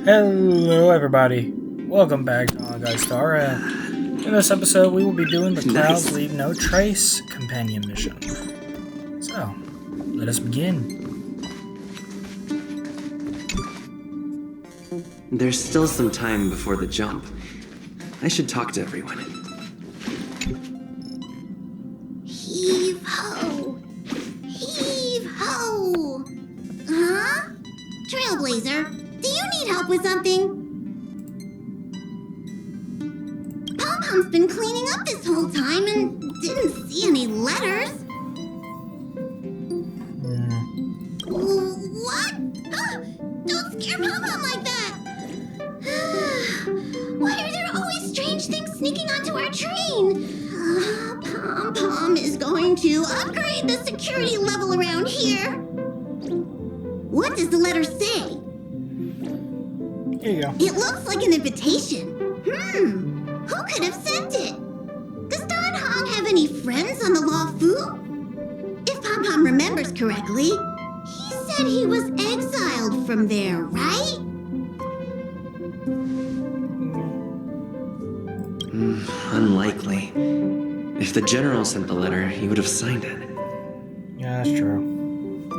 Hello everybody, welcome back to Honkai Star, and in this episode we will be doing the Clouds Leave No Trace companion mission. So, let us begin. There's still some time before the jump. I should talk to everyone. Heave ho! Heave ho! Huh? Trailblazer, do you need help with something? Pom-Pom's been cleaning up this whole time and didn't see any letters. What? Don't scare Pom-Pom like that! Why are there always strange things sneaking onto our train? Pom-Pom is going to upgrade the security level around here. What does the letter say? Here you go. It looks like an invitation. Who could have sent it? Does Don Hong have any friends on the Law Fu? If Pom-Pom remembers correctly, he said he was exiled from there, right? Unlikely. If the general sent the letter, he would have signed it. Yeah, that's true.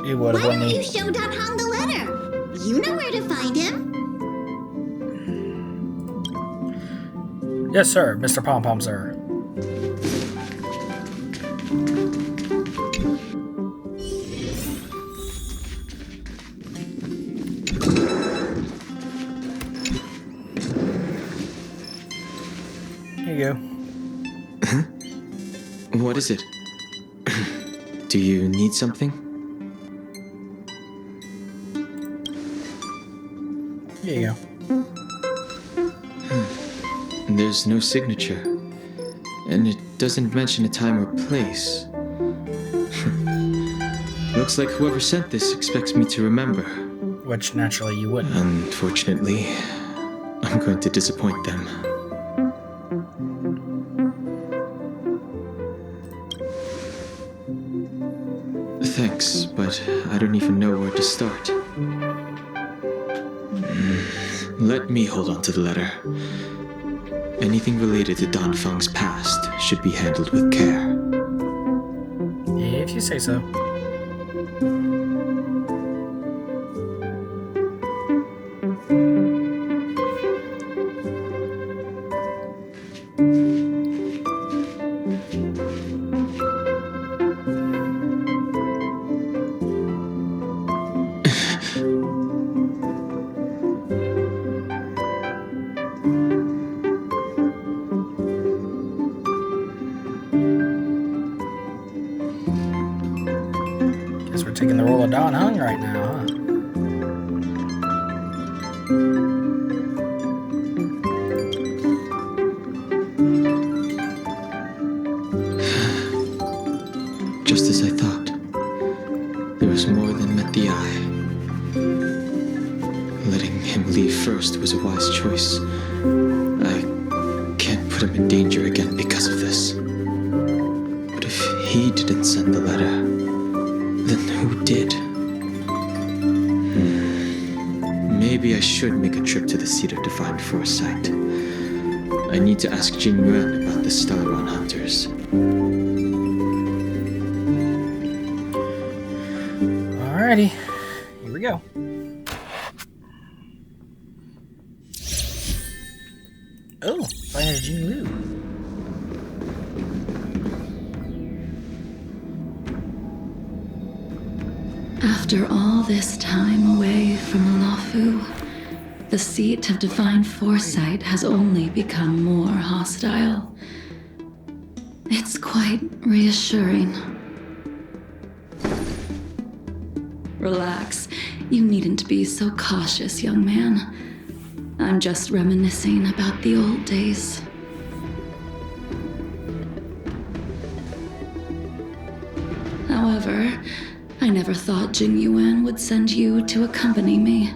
He would have, Why wouldn't don't he? you show Don Hong the letter? You know where to find him. Yes, sir, Mr. Pom-Pom, sir. Here you go. What is it? Do you need something? Here you go. There's no signature, and it doesn't mention a time or place. Looks like whoever sent this expects me to remember. Which naturally you wouldn't. Unfortunately, I'm going to disappoint them. Thanks, but I don't even know where to start. Let me hold on to the letter. Anything related to Don Feng's past should be handled with care. If you say so. Guess we're taking the role of Don Hung right now, huh? Just as I thought. There was more than met the eye. Letting him leave first was a wise choice. I can't put him in danger again because of this. But if he didn't send the letter, then who did? Maybe I should make a trip to the seat of divine foresight. I need to ask Jing Yuan about the Stellaron hunters. Alrighty, here we go. Oh, find a Jing Lu. After all this time away from the Lafu, the seat of divine foresight has only become more hostile. It's quite reassuring. Relax. You needn't be so cautious, young man. I'm just reminiscing about the old days. However, I never thought Jing Yuan would send you to accompany me.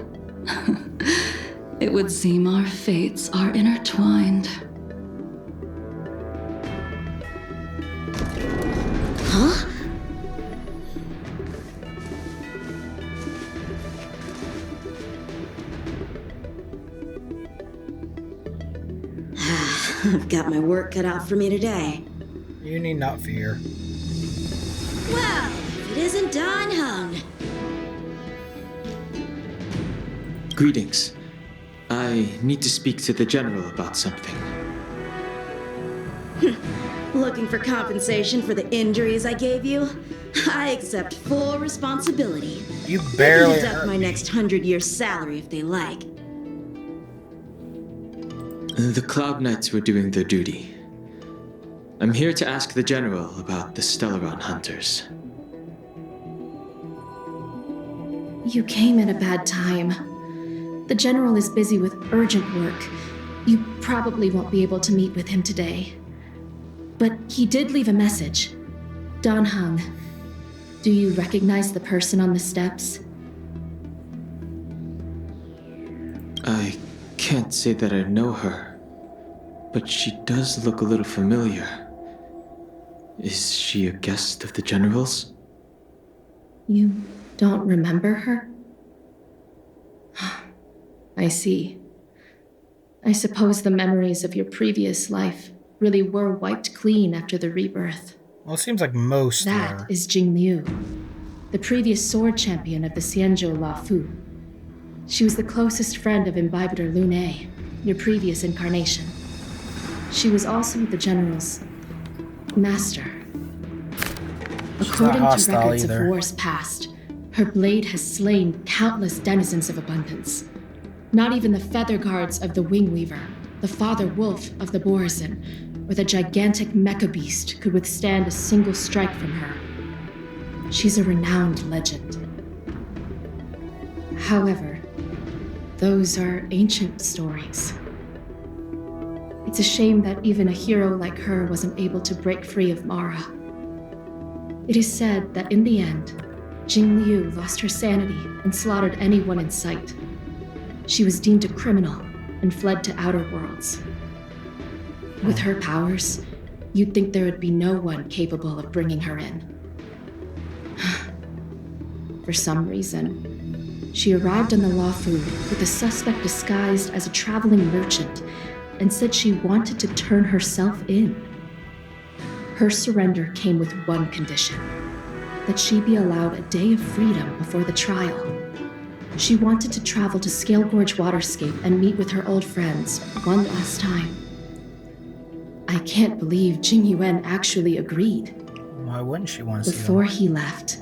It would seem our fates are intertwined. Huh? I've got my work cut out for me today. You need not fear. Well, if it isn't Don Hung. Greetings. I need to speak to the General about something. Looking for compensation for the injuries I gave you? I accept full responsibility. You They barely can deduct hurt my me. next 100-year salary if they like. The Cloud Knights were doing their duty. I'm here to ask the General about the Stellaron Hunters. You came at a bad time. The General is busy with urgent work. You probably won't be able to meet with him today. But he did leave a message. Don Hung. Do you recognize the person on the steps? I can't say that I know her, but she does look a little familiar. Is she a guest of the General's? You don't remember her? I see. I suppose the memories of your previous life really were wiped clean after the rebirth. Well, it seems like most That are. is Jing Liu, the previous sword champion of the Xianzhou Luofu. She was the closest friend of Imbibitor Lune, your previous incarnation. She was also the General's master. According to hostile records either. of wars past, her blade has slain countless denizens of abundance. Not even the feather guards of the Wingweaver, the father wolf of the Borazon, or the gigantic mecha beast could withstand a single strike from her. She's a renowned legend. However, those are ancient stories. It's a shame that even a hero like her wasn't able to break free of Mara. It is said that in the end, Jing Liu lost her sanity and slaughtered anyone in sight. She was deemed a criminal and fled to outer worlds. With her powers, you'd think there would be no one capable of bringing her in. For some reason, she arrived on the Luofu with a suspect disguised as a traveling merchant and said she wanted to turn herself in. Her surrender came with one condition: that she be allowed a day of freedom before the trial. She wanted to travel to Scale Gorge Waterscape and meet with her old friends one last time. I can't believe Jing Yuan actually agreed. Why wouldn't she want to see Before them? he left,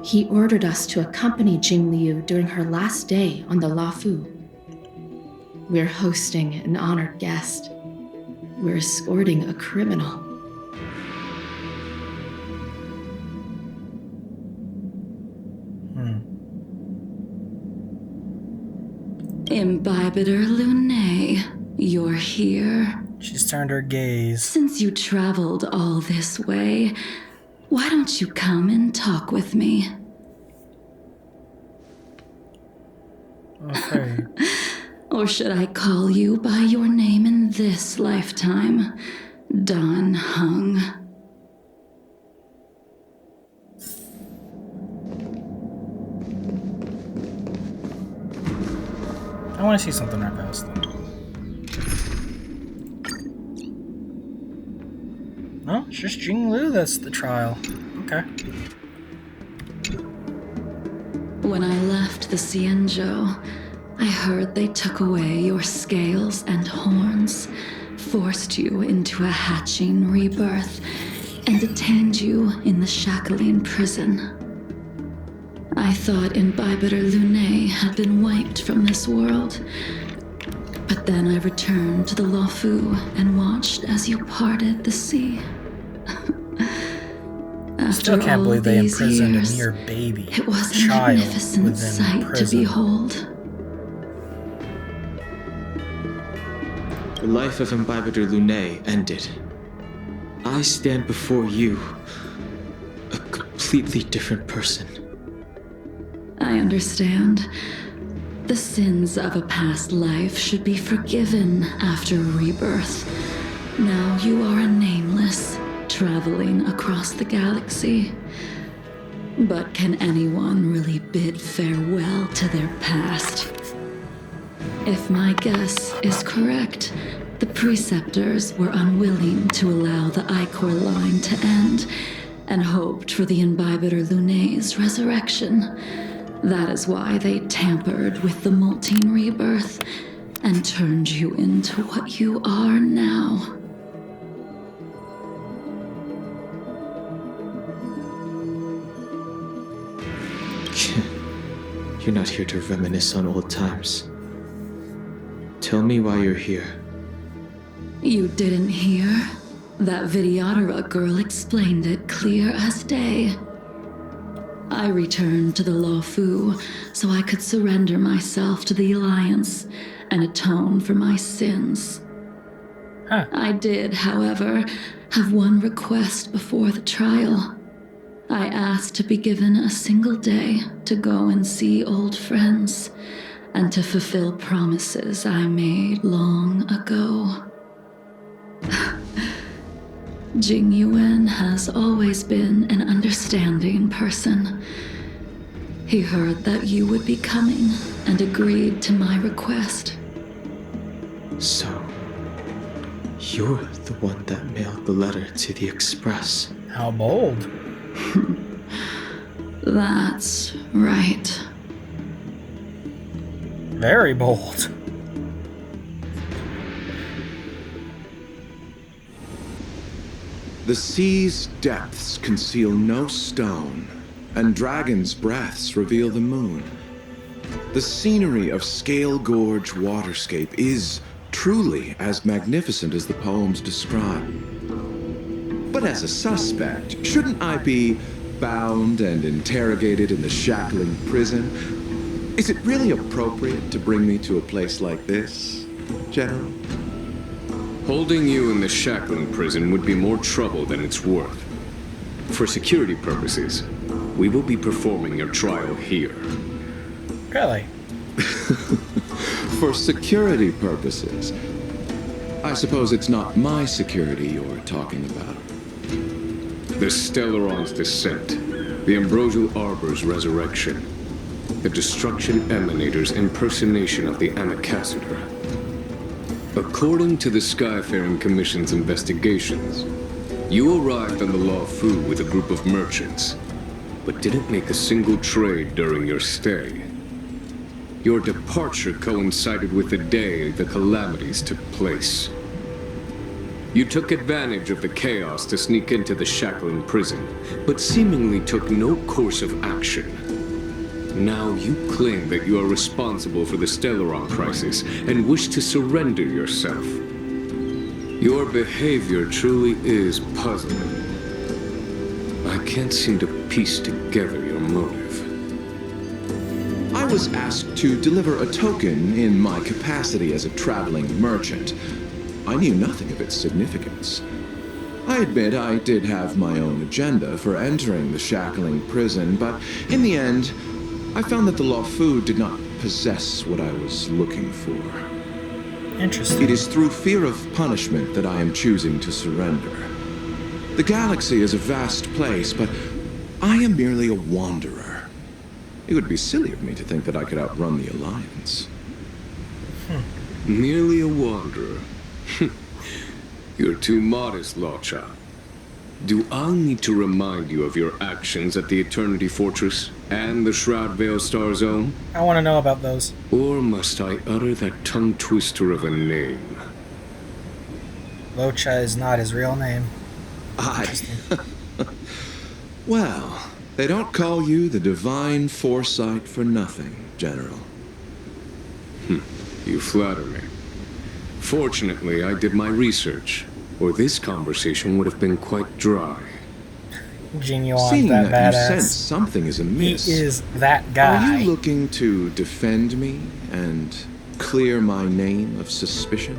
he ordered us to accompany Jing Liu during her last day on the Luofu. We're hosting an honored guest. We're escorting a criminal. Imbibitor Lune, you're here. She's turned her gaze. Since you traveled all this way, why don't you come and talk with me? Okay. Or should I call you by your name in this lifetime? Don Hung. I want to see something right past them. No, it's just Jing Liu that's the trial. Okay. When I left the Xianzhou, I heard they took away your scales and horns, forced you into a hatching rebirth, and detained you in the Shackling prison. I thought Imbibitor Lune had been wiped from this world. But then I returned to the Luofu and watched as you parted the sea. Still After can't all believe they these imprisoned years, a mere baby, it was a child magnificent within sight prison. to behold. The life of Imbibitor Lune ended. I stand before you, a completely different person. I understand. The sins of a past life should be forgiven after rebirth. Now you are a nameless, traveling across the galaxy. But can anyone really bid farewell to their past? If my guess is correct, The preceptors were unwilling to allow the Ichor line to end and hoped for the Imbibiter Lunay's resurrection. That is why they tampered with the Moltene rebirth and turned you into what you are now. You're not here to reminisce on old times. Tell me why you're here. You didn't hear? That Vidyadhara girl explained it clear as day. I returned to the Lawfu so I could surrender myself to the Alliance and atone for my sins. Huh. I did, however, have one request before the trial. I asked to be given a single day to go and see old friends and to fulfill promises I made long ago. Jing Yuan has always been an understanding person. He heard that you would be coming and agreed to my request. So, you're the one that mailed the letter to the Express. How bold. That's right. Very bold. The sea's depths conceal no stone, and dragons' breaths reveal the moon. The scenery of Scale Gorge Waterscape is truly as magnificent as the poems describe. But as a suspect, shouldn't I be bound and interrogated in the shackling prison? Is it really appropriate to bring me to a place like this, General? Holding you in the shackling prison would be more trouble than it's worth. For security purposes, we will be performing your trial here. Really? For security purposes? I suppose it's not my security you're talking about. The Stellaron's descent, the Ambrosial Arbor's resurrection, the Destruction Emanator's impersonation of the Anacassator. According to the Skyfaring Commission's investigations, you arrived on the Lawfu with a group of merchants, but didn't make a single trade during your stay. Your departure coincided with the day the calamities took place. You took advantage of the chaos to sneak into the shackling prison, but seemingly took no course of action. Now you claim that you are responsible for the Stellaron crisis and wish to surrender yourself. Your behavior truly is puzzling. I can't seem to piece together your motive. I was asked to deliver a token in my capacity as a traveling merchant. I knew nothing of its significance. I admit I did have my own agenda for entering the shackling prison, but in the end, I found that the Lawfu did not possess what I was looking for. Interesting. It is through fear of punishment that I am choosing to surrender. The galaxy is a vast place, but I am merely a wanderer. It would be silly of me to think that I could outrun the Alliance. Merely a wanderer. You're too modest, Lawcha. Do I need to remind you of your actions at the Eternity Fortress and the Shroud Veil Star Zone? I want to know about those. Or must I utter that tongue twister of a name? Locha is not his real name. Well, they don't call you the Divine Foresight for nothing, General. You flatter me. Fortunately, I did my research, or this conversation would have been quite dry. Genuine, Seeing that that you badass. sense something is He amiss. is that guy. Are you looking to defend me and clear my name of suspicion?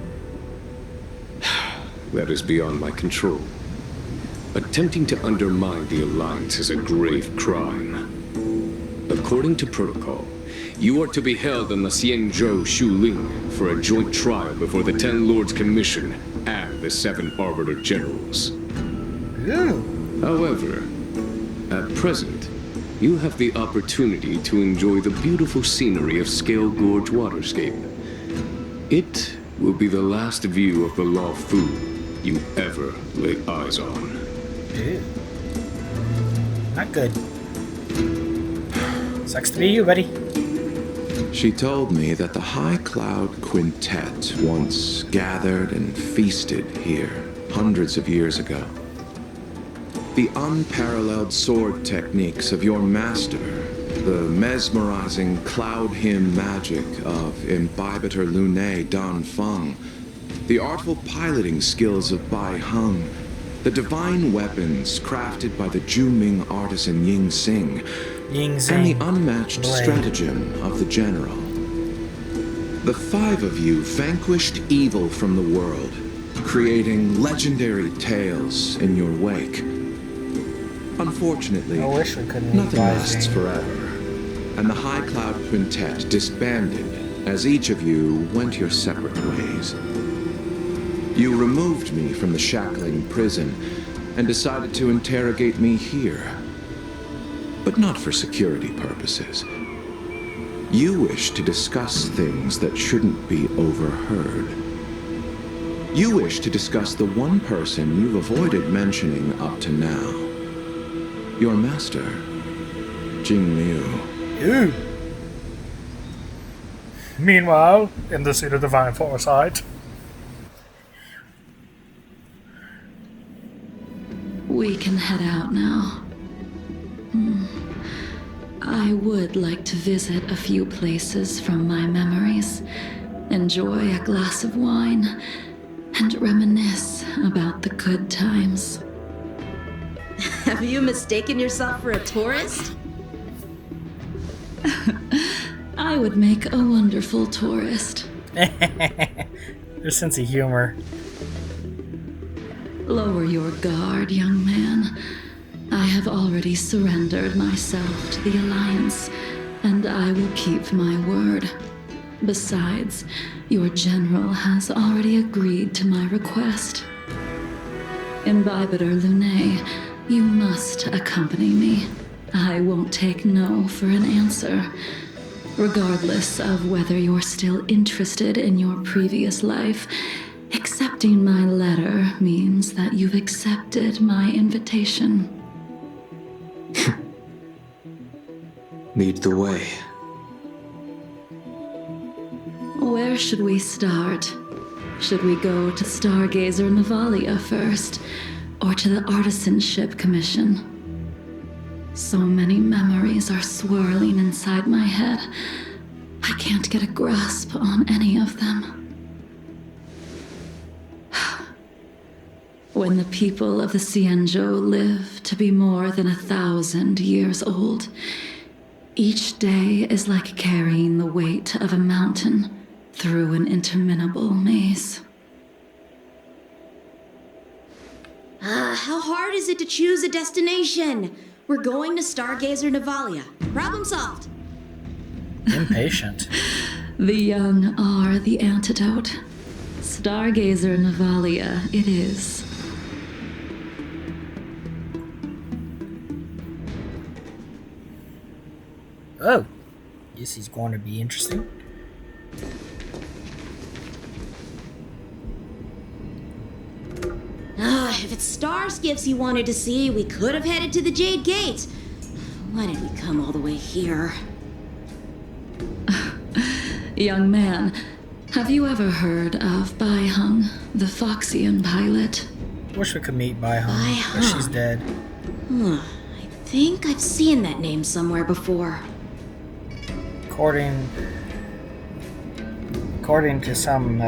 That is beyond my control. Attempting to undermine the Alliance is a grave crime. According to protocol, you are to be held in the Xianzhou Shuling for a joint trial before the 10 Lords Commission and the 7 Arbiter Generals. However, at present, you have the opportunity to enjoy the beautiful scenery of Scale Gorge Waterscape. It will be the last view of the Law Fu you ever lay eyes on. Ew. Not good. Sucks to be you, buddy. She told me that the High Cloud Quintet once gathered and feasted here hundreds of years ago. The unparalleled sword techniques of your master, the mesmerizing cloud hymn magic of Imbibitor Lunae Dan Feng, the artful piloting skills of Bai Heng, the divine weapons crafted by the Juming artisan Ying Xing, and the unmatched stratagem of the general. The five of you vanquished evil from the world, creating legendary tales in your wake. Unfortunately, I wish we couldn't nothing read lasts Rising. forever, and the High Cloud Quintet disbanded as each of you went your separate ways. You removed me from the shackling prison and decided to interrogate me here. But not for security purposes. You wish to discuss things that shouldn't be overheard. You wish to discuss the one person you've avoided mentioning up to now. Your master, Jing Liu. Ew. Meanwhile, in the seat of divine foresight. We can head out now. I would like to visit a few places from my memories, enjoy a glass of wine, and reminisce about the good times. Have you mistaken yourself for a tourist? I would make a wonderful tourist. Their sense of humor. Lower your guard, young man. I have already surrendered myself to the Alliance, and I will keep my word. Besides, your general has already agreed to my request. Imbibitor Lunae, you must accompany me. I won't take no for an answer. Regardless of whether you're still interested in your previous life, accepting my letter means that you've accepted my invitation. Lead the way. Where should we start? Should we go to Stargazer Navalia first, or to the Artisanship Commission? So many memories are swirling inside my head. I can't get a grasp on any of them. When the people of the Xianzhou live to be more than 1,000 years old, each day is like carrying the weight of a mountain through an interminable maze. How hard is it to choose a destination? We're going to Stargazer Navalia. Problem solved. Impatient. The young are the antidote. Stargazer Navalia it is. Oh, guess he's going to be interesting. If it's star skiffs you wanted to see, we could have headed to the Jade Gate. Why did we come all the way here? Young man, have you ever heard of Bai Heng, the Foxian pilot? Wish we could meet Bai Heng, Bai but she's Heng. dead. I think I've seen that name somewhere before. According to some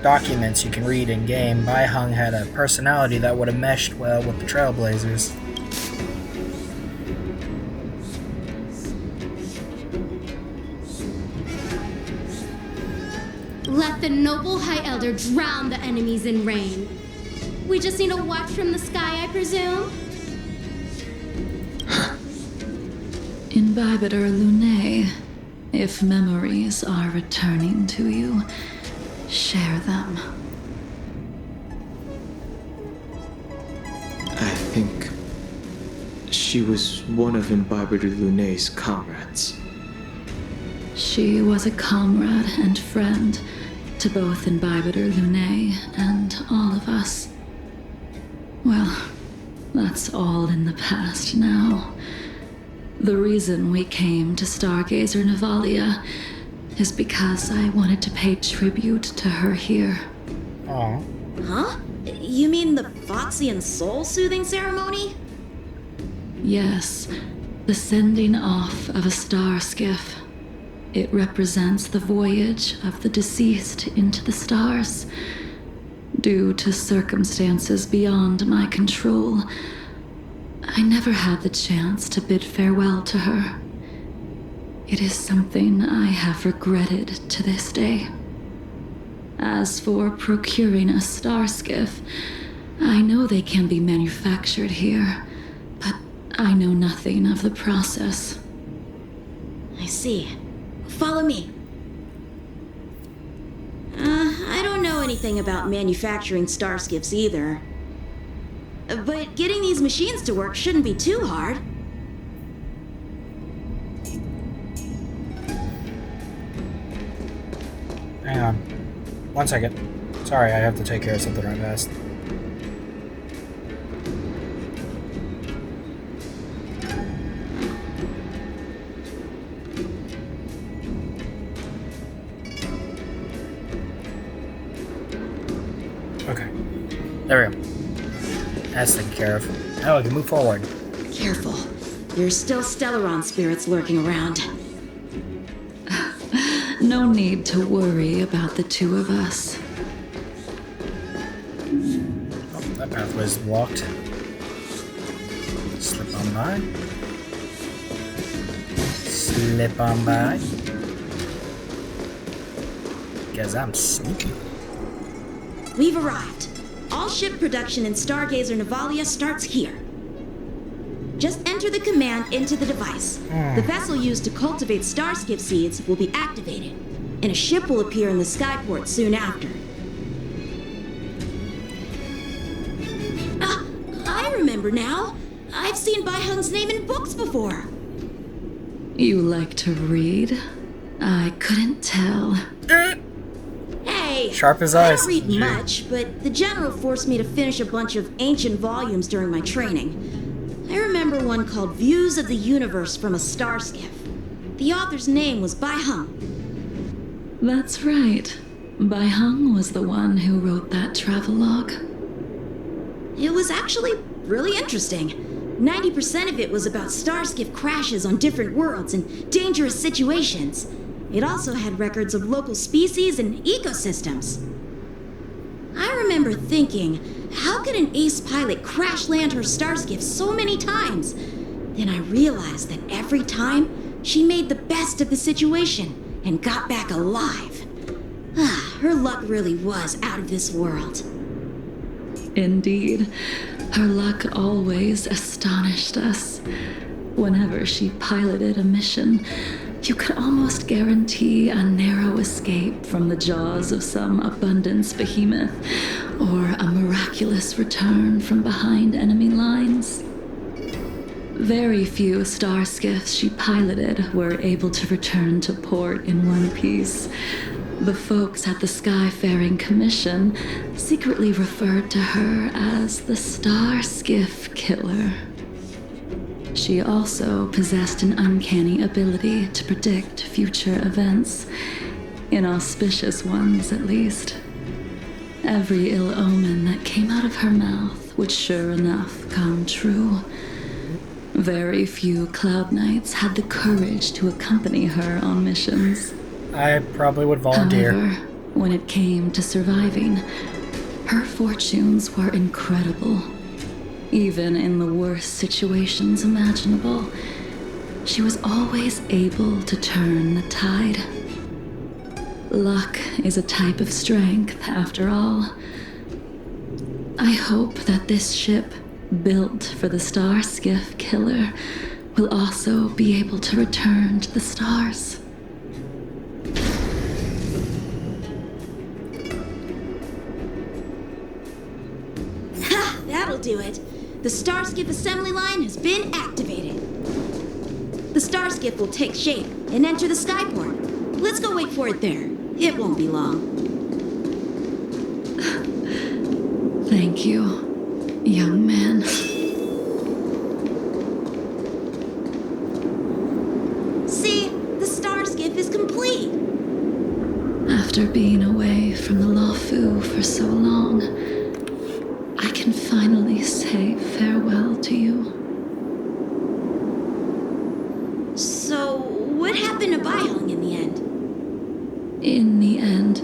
documents you can read in game, Bai Heng had a personality that would have meshed well with the Trailblazers. Let the noble High Elder drown the enemies in rain. We just need a watch from the sky, I presume? Imbibitor Lunae, if memories are returning to you, share them. I think she was one of Imbibitor Lunae's comrades. She was a comrade and friend to both Imbibitor Lunae and all of us. Well, that's all in the past now. The reason we came to Stargazer Navalia is because I wanted to pay tribute to her here. Aw. Huh? You mean the Foxian soul-soothing ceremony? Yes, the sending off of a star skiff. It represents the voyage of the deceased into the stars. Due to circumstances beyond my control, I never had the chance to bid farewell to her. It is something I have regretted to this day. As for procuring a star skiff, I know they can be manufactured here, but I know nothing of the process. I see. Follow me. I don't know anything about manufacturing star skiffs either. But getting these machines to work shouldn't be too hard. Hang on. 1 second. Sorry, I have to take care of something right fast. Okay. There we go. That's taken care of. Now we can move forward. Careful. There's still Stellaron spirits lurking around. No need to worry about the two of us. Oh, that pathway's blocked. Slip on by. Slip on by. Guess I'm sneaky. We've arrived. All ship production in Stargazer Navalia starts here. Just enter the command into the device. The vessel used to cultivate starskiff seeds will be activated, and a ship will appear in the skyport soon after. I remember now. I've seen Bai Hung's name in books before. You like to read? I couldn't tell. Hey, Sharp as I eyes. don't read much, but the general forced me to finish a bunch of ancient volumes during my training. I remember one called Views of the Universe from a Star Skiff. The author's name was Bai Hung. That's right. Bai Hung was the one who wrote that travelogue. It was actually really interesting. 90% of it was about starskiff crashes on different worlds and dangerous situations. It also had records of local species and ecosystems. I remember thinking, how could an ace pilot crash land her starskiff so many times? Then I realized that every time, she made the best of the situation and got back alive. Her luck really was out of this world. Indeed, her luck always astonished us. Whenever she piloted a mission, you could almost guarantee a narrow escape from the jaws of some abundance behemoth, or a miraculous return from behind enemy lines. Very few star skiffs she piloted were able to return to port in one piece. The folks at the Skyfaring Commission secretly referred to her as the Star Skiff Killer. She also possessed an uncanny ability to predict future events, inauspicious ones at least. Every ill omen that came out of her mouth would sure enough come true. Very few Cloud Knights had the courage to accompany her on missions. I probably would volunteer. However, when it came to surviving, her fortunes were incredible. Even in the worst situations imaginable, she was always able to turn the tide. Luck is a type of strength, after all. I hope that this ship, built for the Star Skiff Killer, will also be able to return to the stars. That'll do it. The Starskiff assembly line has been activated. The Starskiff will take shape and enter the skyport. Let's go wait for it there. It won't be long. Thank you, young man. See, the star skiff is complete. After being away from the Lafu for so long, I can finally say farewell to you. So, what happened to Baihong in the end? In the end,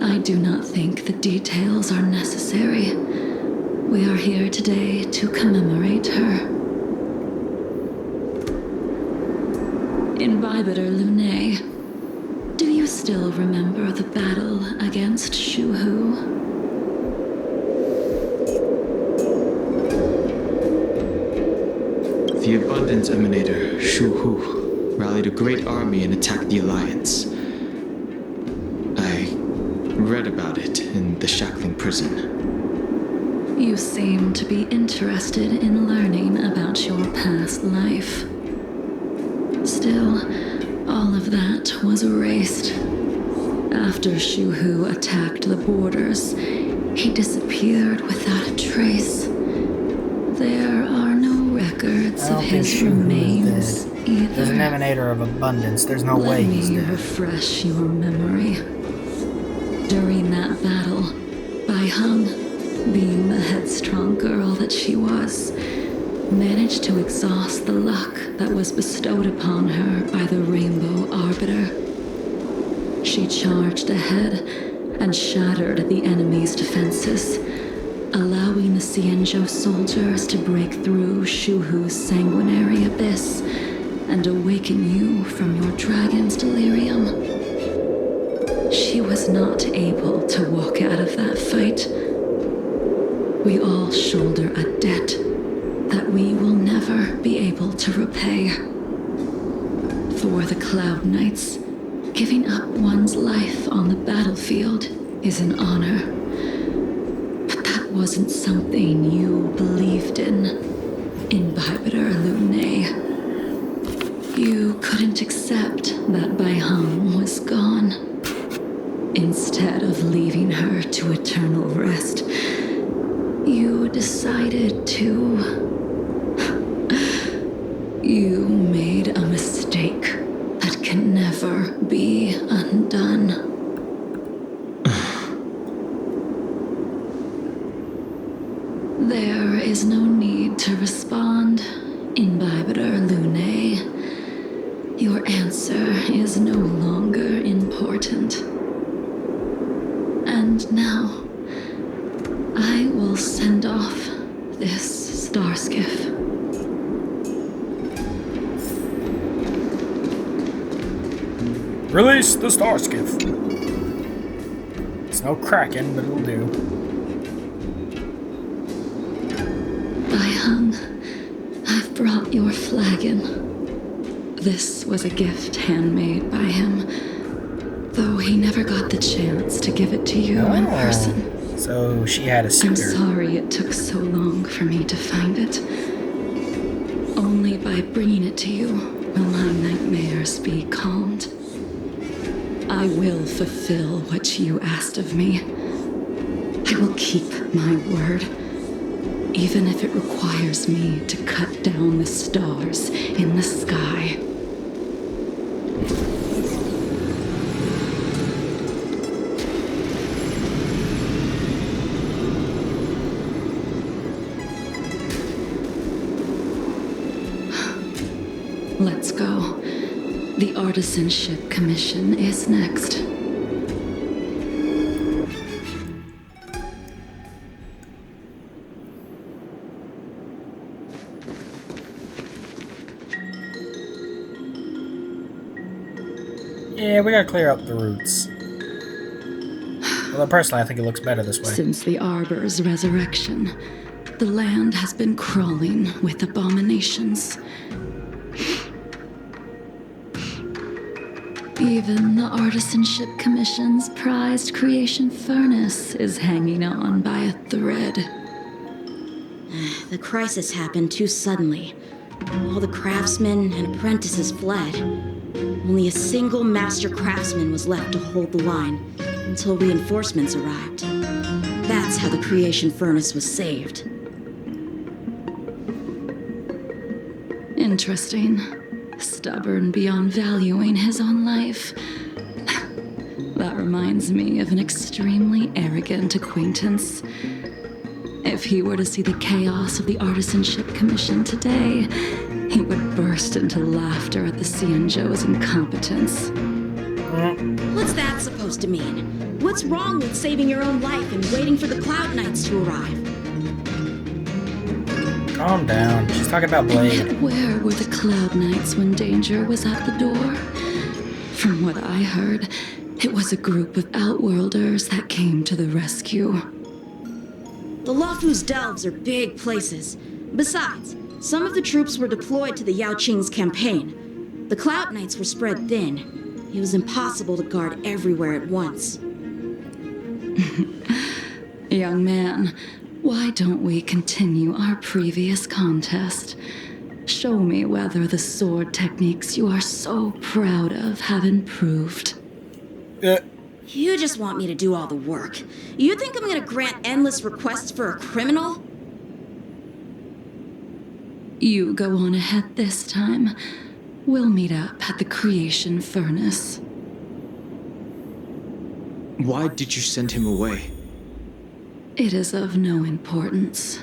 I do not think the details are necessary. We are here today to commemorate her. Imbibitor Lunae, do you still remember the battle against Shuhu? The Abundance Emanator, Shuhu, rallied a great army and attacked the Alliance. I read about it in the Shackling prison. You seem to be interested in learning about your past life. Still, all of that was erased. After Shuhu attacked the borders, he disappeared without a trace. There are no records I of don't think his Shuhu remains is dead. either. There's an emanator of abundance. There's no way he's Let me dead. refresh your memory. During that battle, Baihong, being the headstrong girl that she was, managed to exhaust the luck that was bestowed upon her by the Rainbow Arbiter. She charged ahead and shattered the enemy's defenses, allowing the Xianzhou soldiers to break through Shuhu's sanguinary abyss and awaken you from your dragon's delirium. She was not able to walk out of that fight. We all shoulder a debt that we will never be able to repay. For the Cloud Knights, giving up one's life on the battlefield is an honor. But that wasn't something you believed in, Imbibitor Lunae. You couldn't accept that Baihong was gone. Instead of leaving her to eternal rest, you decided to... You made a mistake that can never be undone. There is no need to respond, Imbibitor Lunae. Your answer is no longer important. And now, I will send off this star skiff. Release the star skiff. It's no Kraken, but it'll do. Baihong, I've brought your flagon. This was a gift handmade by him, though he never got the chance to give it to you in person. So she had a I'm suitor. sorry it took so long for me to find it. Only by bringing it to you will my nightmares be calmed. I will fulfill what you asked of me. I will keep my word, even if it requires me to cut down the stars in the sky. Let's go. The Artisanship Commission is next. Yeah, we gotta clear up the roots. Although personally, I think it looks better this way. Since the Arbor's resurrection, the land has been crawling with abominations. Even the Artisanship Commission's prized creation furnace is hanging on by a thread. The crisis happened too suddenly. All the craftsmen and apprentices fled. Only a single master craftsman was left to hold the line until reinforcements arrived. That's how the creation furnace was saved. Interesting. Stubborn beyond valuing his own life. That reminds me of an extremely arrogant acquaintance. If he were to see the chaos of the Artisanship Commission today, he would burst into laughter at the Xianzhou's incompetence. What's that supposed to mean? What's wrong with saving your own life and waiting for the Cloud Knights to arrive? Calm down. She's talking about Blade. And yet where were the Cloud Knights when danger was at the door? From what I heard, it was a group of Outworlders that came to the rescue. The Luofu's delves are big places. Besides, some of the troops were deployed to the Yao Qing's campaign. The Cloud Knights were spread thin. It was impossible to guard everywhere at once. Young man, why don't we continue our previous contest? Show me whether the sword techniques you are so proud of have improved. You just want me to do all the work. You think I'm gonna grant endless requests for a criminal? You go on ahead this time. We'll meet up at the creation furnace. Why did you send him away? It is of no importance.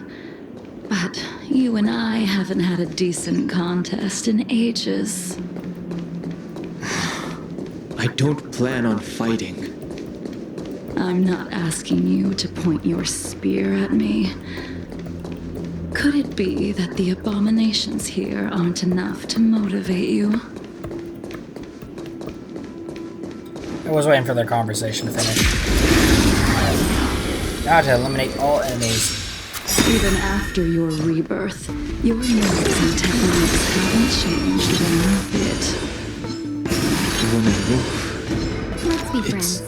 But you and I haven't had a decent contest in ages. I don't plan on fighting. I'm not asking you to point your spear at me. Could it be that the abominations here aren't enough to motivate you? I was waiting for their conversation to finish. Now to eliminate all enemies. Even after your rebirth, your moves and techniques haven't changed one bit. When I move, Let's be it's friends.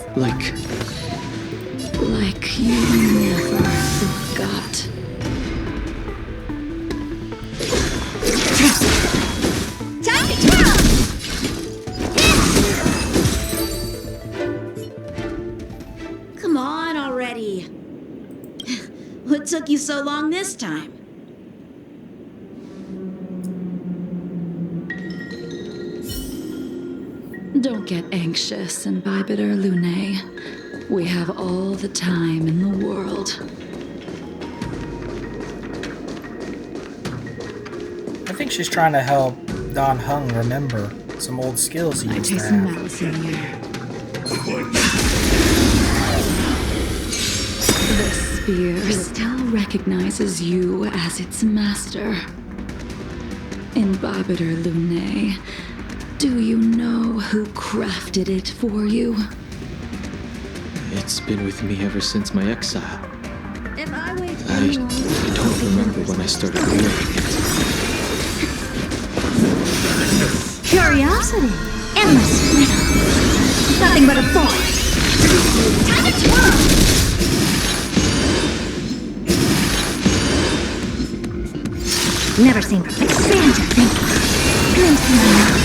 like you never forgot. Time to twirl! Come on already. What took you so long this time? Don't get anxious, Imbibitor Lune. We have all the time in the world. I think she's trying to help Don Hung remember some old skills he I used to taste some have. malice in the air. This spear still recognizes you as its master. Imbibitor Lune, do you know who crafted it for you? it's been with me ever since my exile. If I wait I don't remember when I started wearing it. Curiosity. Endless freedom. Nothing but a force. Time to twirl! Never seen perfect Santa, thank you. Glimpse in my mouth.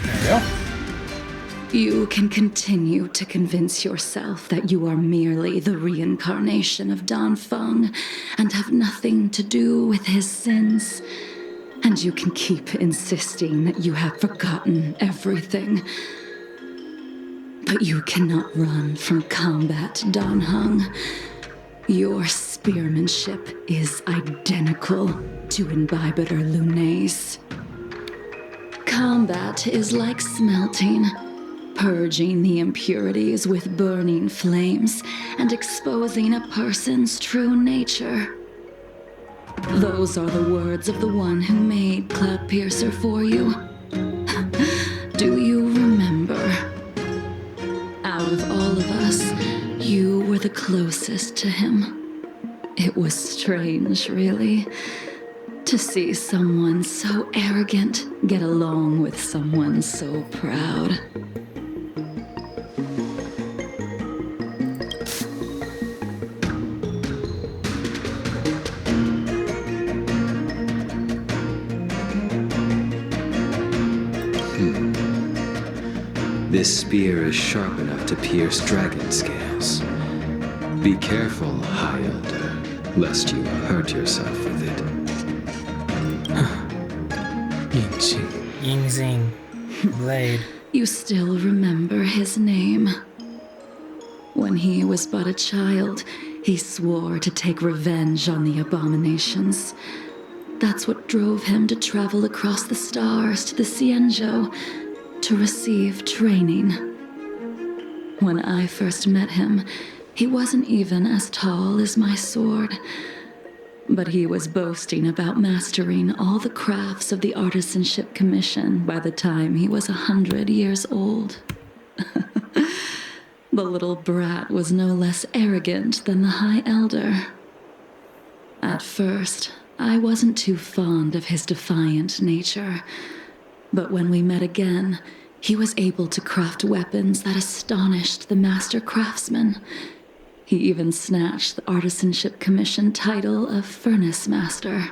There you go. You can continue to convince yourself that you are merely the reincarnation of Dan Feng and have nothing to do with his sins. And you can keep insisting that you have forgotten everything. But you cannot run from combat, Dan Hung. Your spearmanship is identical to Imbibitor Lune's. Combat is like smelting, purging the impurities with burning flames and exposing a person's true nature. Those are the words of the one who made Cloudpiercer for you. Do you remember? Out of all of us, you were the closest to him. It was strange, really, to see someone so arrogant get along with someone so proud. This spear is sharp enough to pierce dragon scales. Be careful, High Elder, lest you hurt yourself with it. Ying Zing. Blade. You still remember his name. When he was but a child, he swore to take revenge on the abominations. That's what drove him to travel across the stars to the Cienjo to receive training. When I first met him, he wasn't even as tall as my sword, but he was boasting about mastering all the crafts of the Artisanship Commission by the time he was 100 years old. The little brat was no less arrogant than the High Elder. At first, I wasn't too fond of his defiant nature, but when we met again, he was able to craft weapons that astonished the master craftsman. He even snatched the Artisanship Commission title of Furnace Master.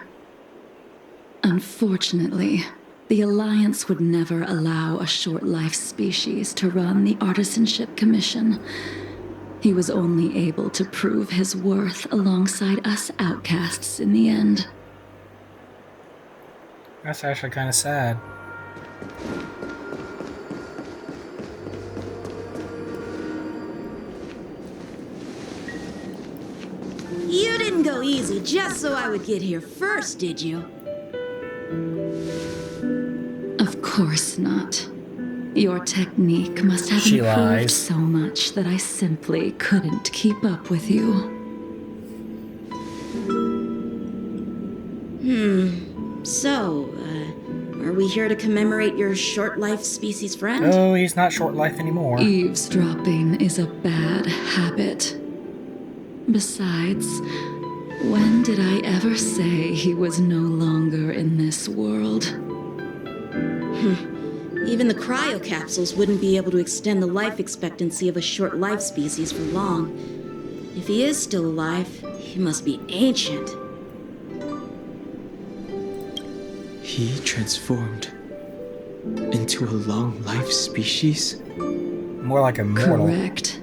Unfortunately, the Alliance would never allow a short-life species to run the Artisanship Commission. He was only able to prove his worth alongside us outcasts in the end. That's actually kind of sad. You didn't go easy just so I would get here first, did you? Of course not. Your technique must have She improved lies. so much that I simply couldn't keep up with you. So, are we here to commemorate your short-life species friend? Oh, he's not short life anymore. Eavesdropping is a bad habit. Besides, when did I ever say he was no longer in this world? Even the cryocapsules wouldn't be able to extend the life expectancy of a short-life species for long. If he is still alive, he must be ancient. He transformed into a long-life species? More like a mortal. Correct.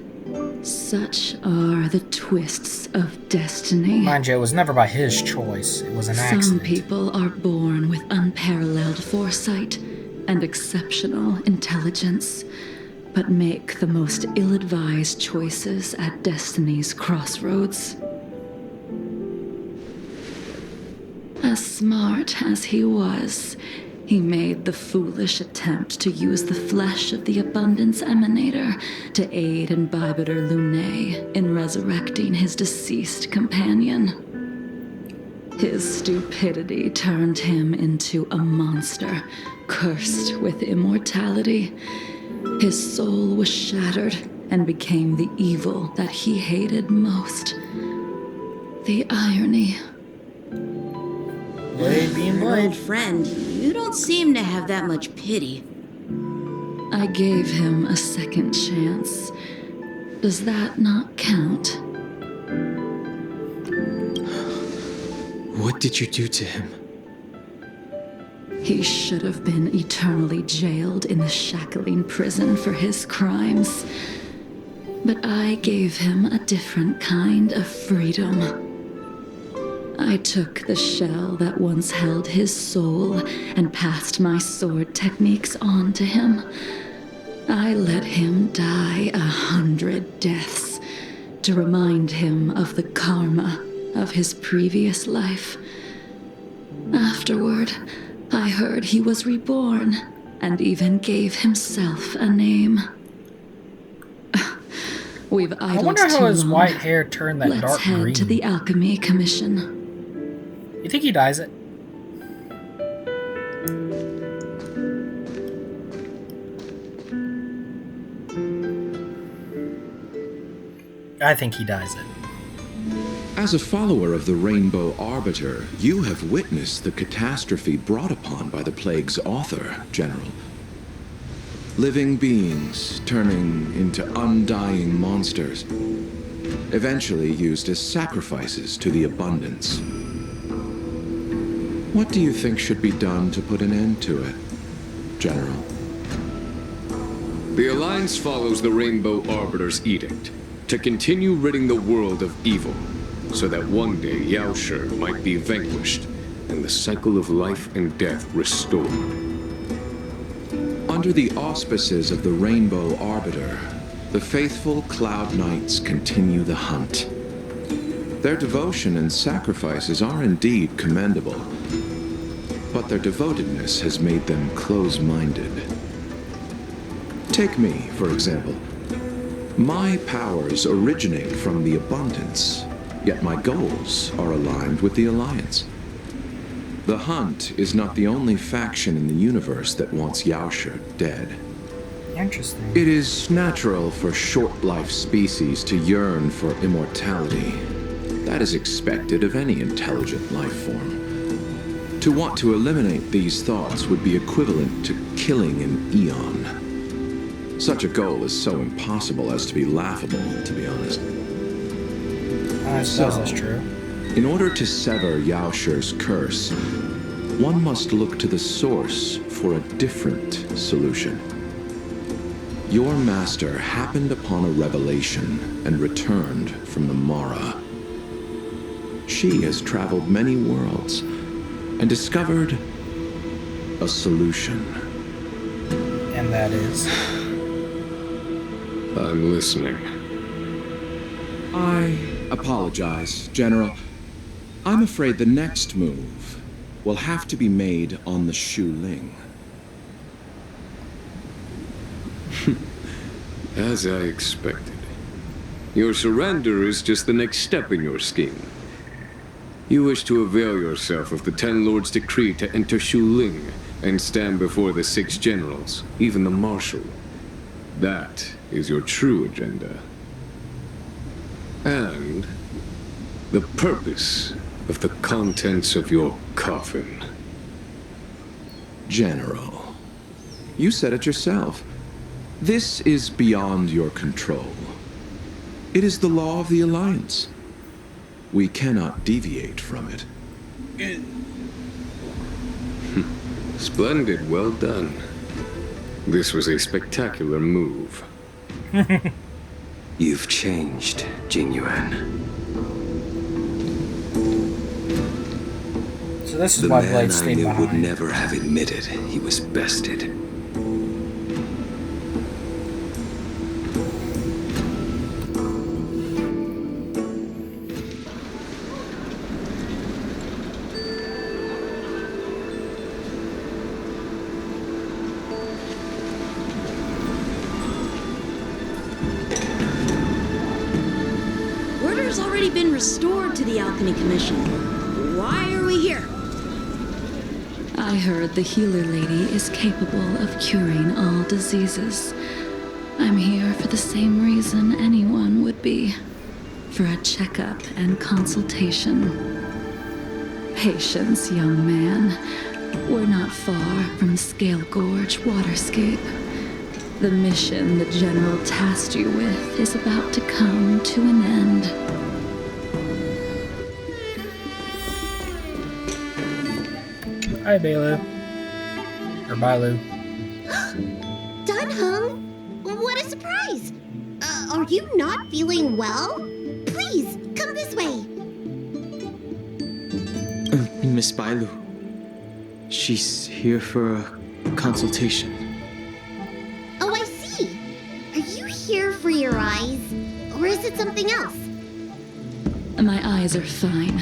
Such are the twists of destiny. Mind you, it was never by his choice. It was an Some accident. people are born with unparalleled foresight and exceptional intelligence, but make the most ill-advised choices at destiny's crossroads. As smart as he was, he made the foolish attempt to use the flesh of the Abundance Emanator to aid in Bibiter Lunae in resurrecting his deceased companion. His stupidity turned him into a monster, cursed with immortality. His soul was shattered and became the evil that he hated most. The irony. Blade being Old Blade. friend, you don't seem to have that much pity. I gave him a second chance. Does that not count? What did you do to him? He should have been eternally jailed in the shackling prison for his crimes. But I gave him a different kind of freedom. I took the shell that once held his soul and passed my sword techniques on to him. I let him die 100 deaths to remind him of the karma of his previous life. Afterward, I heard he was reborn and even gave himself a name. We've idled I wonder how too his long. white hair turned that Let's dark head green. to the Alchemy Commission. You think he dyes it? I think he dyes it. As a follower of the Rainbow Arbiter, you have witnessed the catastrophe brought upon by the plague's author, General. Living beings turning into undying monsters, eventually used as sacrifices to the abundance. What do you think should be done to put an end to it, General? The Alliance follows the Rainbow Arbiter's edict. to continue ridding the world of evil, so that one day Yaoshi might be vanquished and the cycle of life and death restored. Under the auspices of the Rainbow Arbiter, the faithful Cloud Knights continue the hunt. Their devotion and sacrifices are indeed commendable, but their devotedness has made them close-minded. Take me, for example. My powers originate from the Abundance, yet my goals are aligned with the Alliance. The Hunt is not the only faction in the universe that wants Yaoshi dead. Interesting. It is natural for short-life species to yearn for immortality. That is expected of any intelligent life form. To want to eliminate these thoughts would be equivalent to killing an eon. Such a goal is so impossible as to be laughable, to be honest. I suppose that's true. In order to sever Yaoshi's curse, one must look to the source for a different solution. Your master happened upon a revelation and returned from the Mara. She has traveled many worlds and discovered a solution. And that is? I'm listening. I apologize, General. I'm afraid the next move will have to be made on the Shu Ling. As I expected. Your surrender is just the next step in your scheme. You wish to avail yourself of the Ten Lords' decree to enter Shu Ling and stand before the 6 generals, even the Marshal. That is your true agenda. And the purpose of the contents of your coffin. General, you said it yourself. This is beyond your control. It is the law of the Alliance. We cannot deviate from it. Splendid, well done. This was a spectacular move. You've changed, Jing Yuan. So this is The why man Blade I stayed knew would behind. never have admitted he was bested. Order's already been restored to the Alchemy Commission. Why are we here? I heard the healer lady is capable of curing all diseases. I'm here for the same reason anyone would be. For a checkup and consultation. Patience, young man. We're not far from Scale Gorge Waterscape. The mission the General tasked you with is about to come to an end. Hi, Bailu. Or Bailu. Dunhung? What a surprise! Are you not feeling well? Please, come this way. Miss Bailu. She's here for a consultation. Oh, I see. Are you here for your eyes? Or is it something else? My eyes are fine.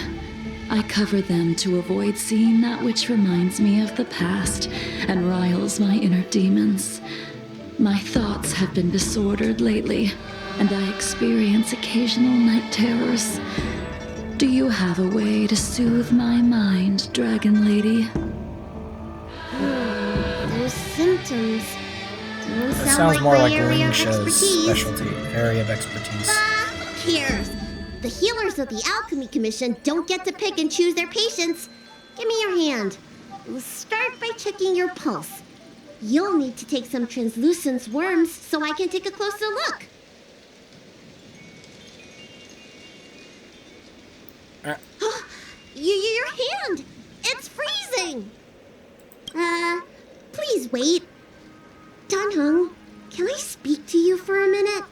I cover them to avoid seeing that which reminds me of the past and riles my inner demons. My thoughts have been disordered lately, and I experience occasional night terrors. Do you have a way to soothe my mind, Dragon Lady? Those symptoms don't That sound sounds more my like area Ling of Show's expertise. specialty, area of expertise. Who cares? The healers of the Alchemy Commission don't get to pick and choose their patients. Give me your hand. We'll start by checking your pulse. You'll need to take some translucent worms so I can take a closer look. Your hand! It's freezing! Please wait. Dunhung, can I speak to you for a minute?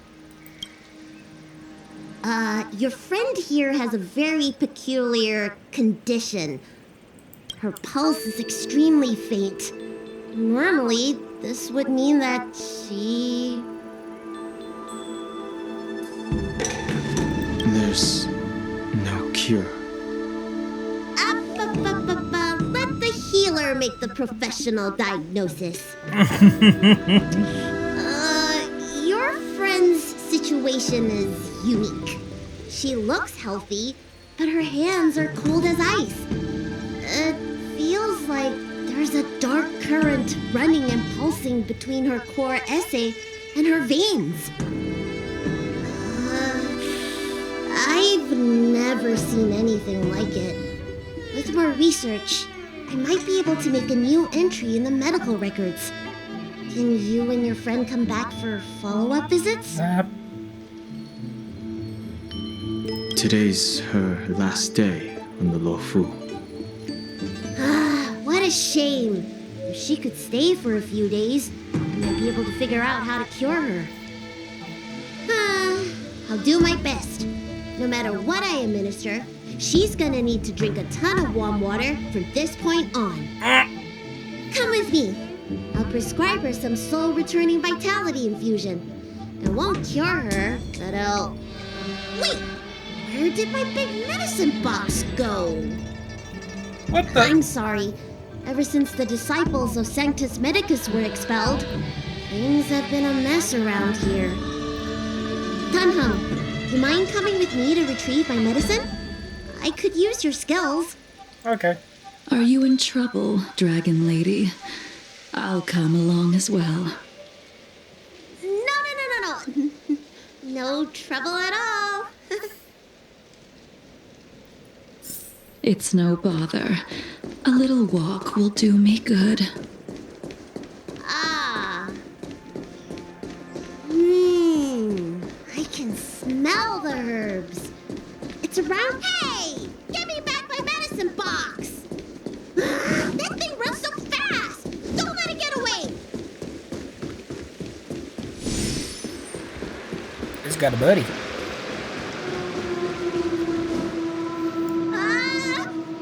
Your friend here has a very peculiar condition. Her pulse is extremely faint. Normally, this would mean that she... There's no cure. Let the healer make the professional diagnosis. Your friend's situation is unique. She looks healthy, but her hands are cold as ice. It feels like there's a dark current running and pulsing between her core esse and her veins. I've never seen anything like it. With more research, I might be able to make a new entry in the medical records. Can you and your friend come back for follow-up visits? Today's her last day on the Luofu. What a shame. If she could stay for a few days, I might be able to figure out how to cure her. I'll do my best. No matter what I administer, she's gonna need to drink a ton of warm water from this point on. Come with me. I'll prescribe her some soul-returning vitality infusion. It won't cure her, but it'll... Wait! Where did my big medicine box go? What the? I'm sorry. Ever since the disciples of Sanctus Medicus were expelled, things have been a mess around here. Tanham, you mind coming with me to retrieve my medicine? I could use your skills. Okay. Are you in trouble, Dragon Lady? I'll come along as well. No. No trouble at all. It's no bother. A little walk will do me good. I can smell the herbs. It's around... Hey! Give me back my medicine box! That thing runs so fast! Don't let it get away! It's got a buddy.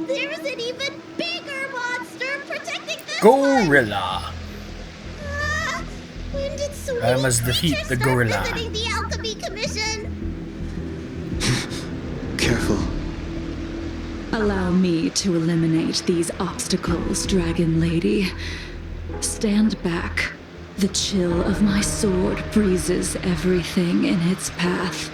There's an even bigger monster protecting this Gorilla. When did so I many must defeat creatures the start gorilla. visiting the Alchemy Commission? Careful. Allow me to eliminate these obstacles, Dragon Lady. Stand back. The chill of my sword freezes everything in its path.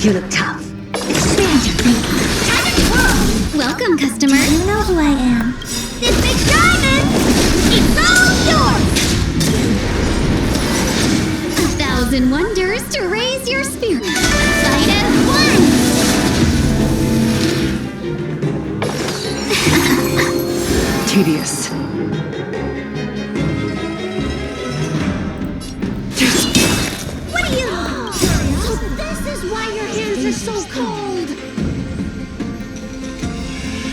You look tough. Expand your thinking. Time to twirl. Welcome, customer. You know who I am. This big diamond! It's all yours! 1,000 wonders to raise your spirit. Fight at once! Tedious. What are you... So this is why your hands are so cold.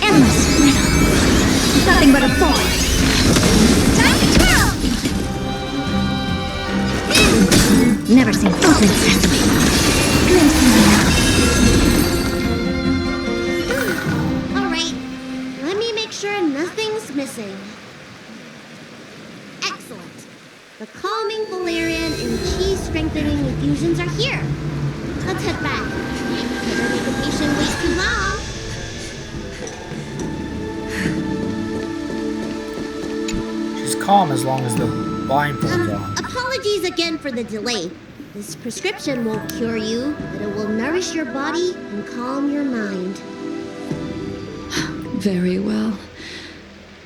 Endless riddle. Nothing but a force. Time to twirl! Never seen open sesame. Alright, let me make sure nothing's missing. Excellent. The calming valerian and chi-strengthening infusions are here. Let's head back. Never make a patient wait too long. She's calm as long as the blindfold's on. Apologies again for the delay. This prescription won't cure you, but it will nourish your body and calm your mind. Very well.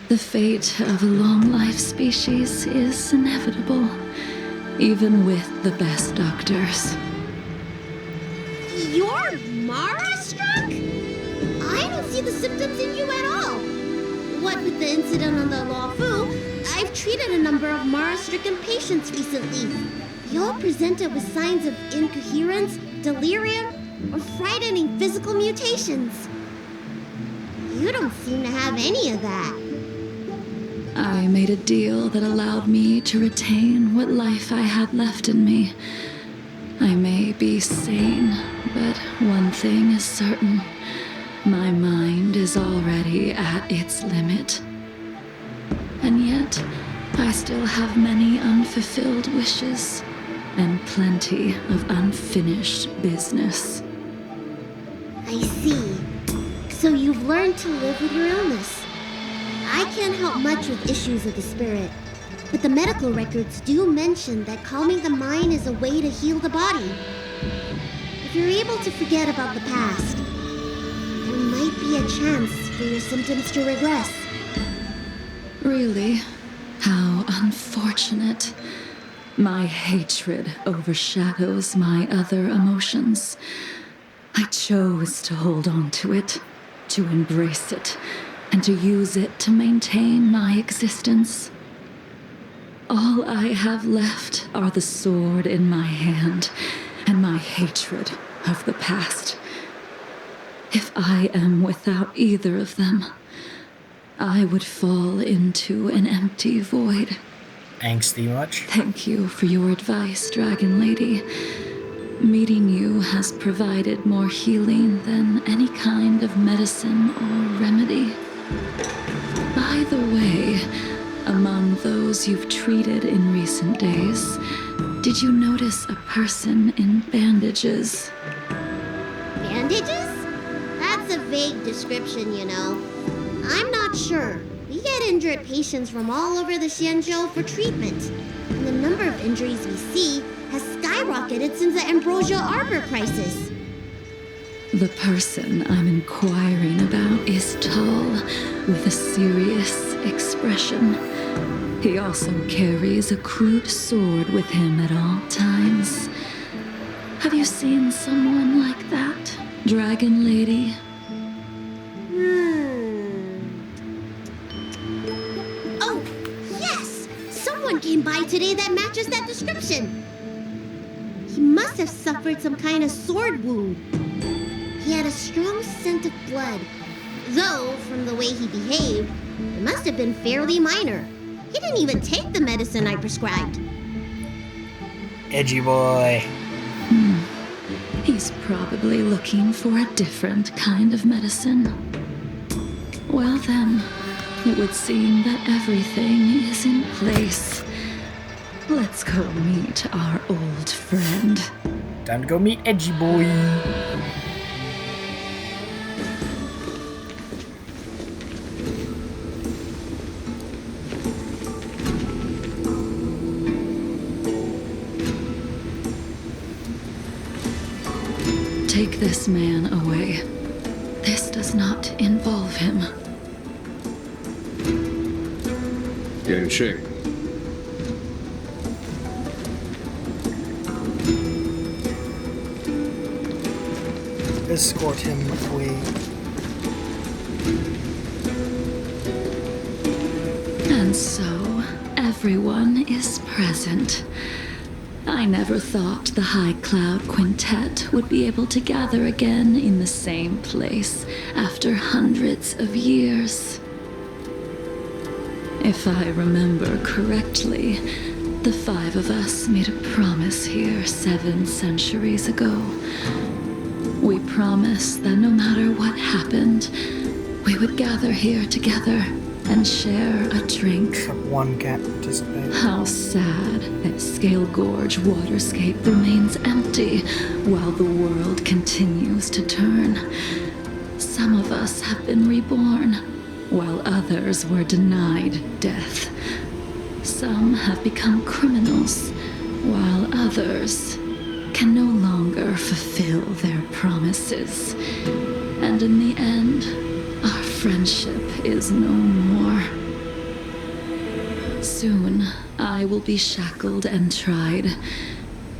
The fate of a long-life species is inevitable, even with the best doctors. You're Mara-struck? I don't see the symptoms in you at all. What with the incident on the Luofu, I've treated a number of Mara-stricken patients recently. They all presented with signs of incoherence, delirium, or frightening physical mutations. You don't seem to have any of that. I made a deal that allowed me to retain what life I had left in me. I may be sane, but one thing is certain. My mind is already at its limit. And yet, I still have many unfulfilled wishes and plenty of unfinished business. I see. So you've learned to live with your illness. I can't help much with issues of the spirit, but the medical records do mention that calming the mind is a way to heal the body. If you're able to forget about the past, there might be a chance for your symptoms to regress. Really? How unfortunate. My hatred overshadows my other emotions. I chose to hold on to it, to embrace it, and to use it to maintain my existence. All I have left are the sword in my hand and my hatred of the past. If I am without either of them, I would fall into an empty void. Angsty much? Thank you for your advice, Dragon Lady. Meeting you has provided more healing than any kind of medicine or remedy. By the way, among those you've treated in recent days, did you notice a person in bandages? Bandages? That's a vague description, you know. I'm not sure. We get injured patients from all over the Xianzhou for treatment, and the number of injuries we see has skyrocketed since the Ambrosia Arbor crisis. The person I'm inquiring about is tall, with a serious expression. He also carries a crude sword with him at all times. Have you seen someone like that, Dragon Lady? Oh, yes! Someone came by today that matches that description. He must have suffered some kind of sword wound. He had a strong scent of blood, though, from the way he behaved, it must have been fairly minor. He didn't even take the medicine I prescribed. Edgy boy. He's probably looking for a different kind of medicine. Well then, it would seem that everything is in place. Let's go meet our old friend. Time to go meet Edgy boy. Take this man away. This does not involve him. Yanqing. Escort him away. And so, everyone is present. I never thought the High Cloud Quintet would be able to gather again in the same place after hundreds of years. If I remember correctly, the five of us made a promise here 7 centuries ago. We promised that no matter what happened, we would gather here together and share a drink. One can't participate. How sad that Scale Gorge waterscape remains empty while the world continues to turn. Some of us have been reborn, while others were denied death. Some have become criminals, while others can no longer fulfill their promises. And in the end, our friendship is no more. Soon, I will be shackled and tried.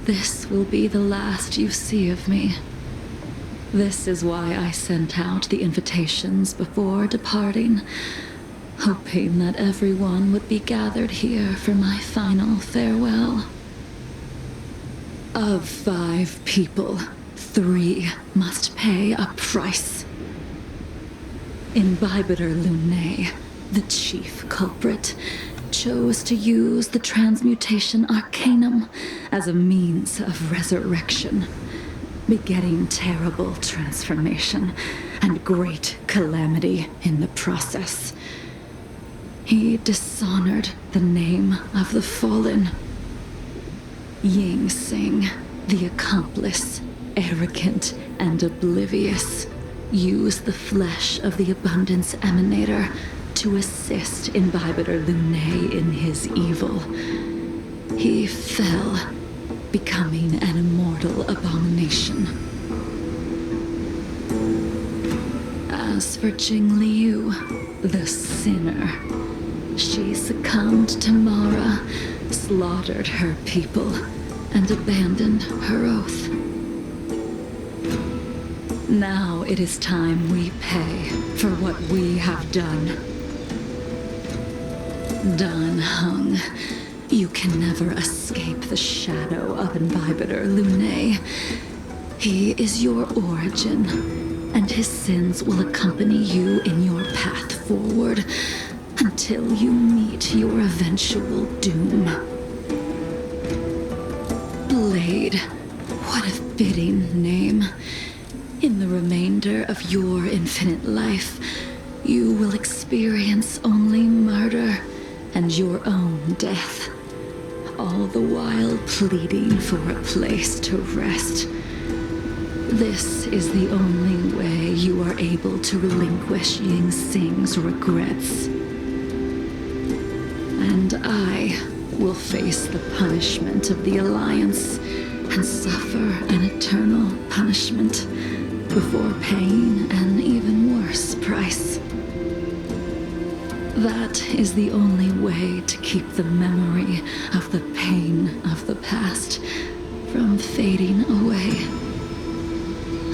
This will be the last you see of me. This is why I sent out the invitations before departing, hoping that everyone would be gathered here for my final farewell. Of 5 people, 3 must pay a price. Imbibitor Lunae, the chief culprit, chose to use the transmutation arcanum as a means of resurrection, begetting terrible transformation and great calamity in the process. He dishonored the name of the fallen. Ying Sing, the accomplice, arrogant and oblivious, used the flesh of the Abundance Emanator to assist Imbibitor Lunae in his evil. He fell, becoming an immortal abomination. As for Jing Liu, the sinner, she succumbed to Mara, slaughtered her people, and abandoned her oath. Now it is time we pay for what we have done. Dan Heng, you can never escape the shadow of Imbibitor Lunae. He is your origin, and his sins will accompany you in your path forward until you meet your eventual doom. Blade, what a fitting name. In the remainder of your infinite life, you will experience only murder and your own death, all the while pleading for a place to rest. This is the only way you are able to relinquish Ying Sing's regrets. And I will face the punishment of the Alliance and suffer an eternal punishment before paying an even worse price. That is the only way to keep the memory of the pain of the past from fading away.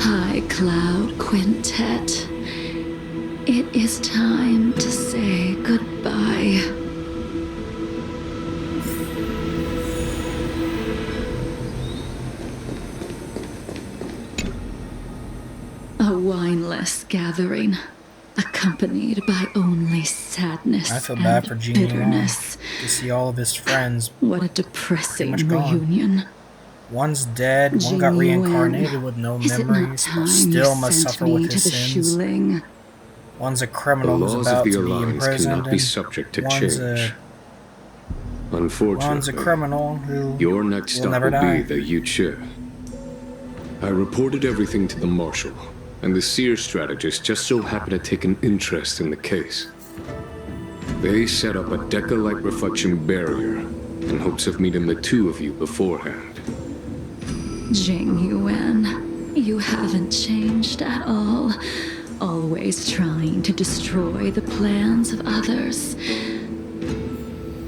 High Cloud Quintet, it is time to say goodbye. A wineless gathering, accompanied by only sadness I feel bad for and Genie bitterness. to see all of his friends. What a depressing pretty much gone. reunion. One's dead, one got Jing reincarnated Yuan, with no is it not memories, time but still you must sent suffer me with to his the sins. Shuling? One's a The criminal who's laws of about the to be Alliance imprisoned, cannot be and subject to one's change. one's a Unfortunately, criminal who your next will stop never will die. be the Yuchi. I reported everything to the Marshal, and the Seer strategist just so happened to take an interest in the case. They set up a Deca-like reflection barrier in hopes of meeting the two of you beforehand. Jing Yuan, you haven't changed at all. Always trying to destroy the plans of others.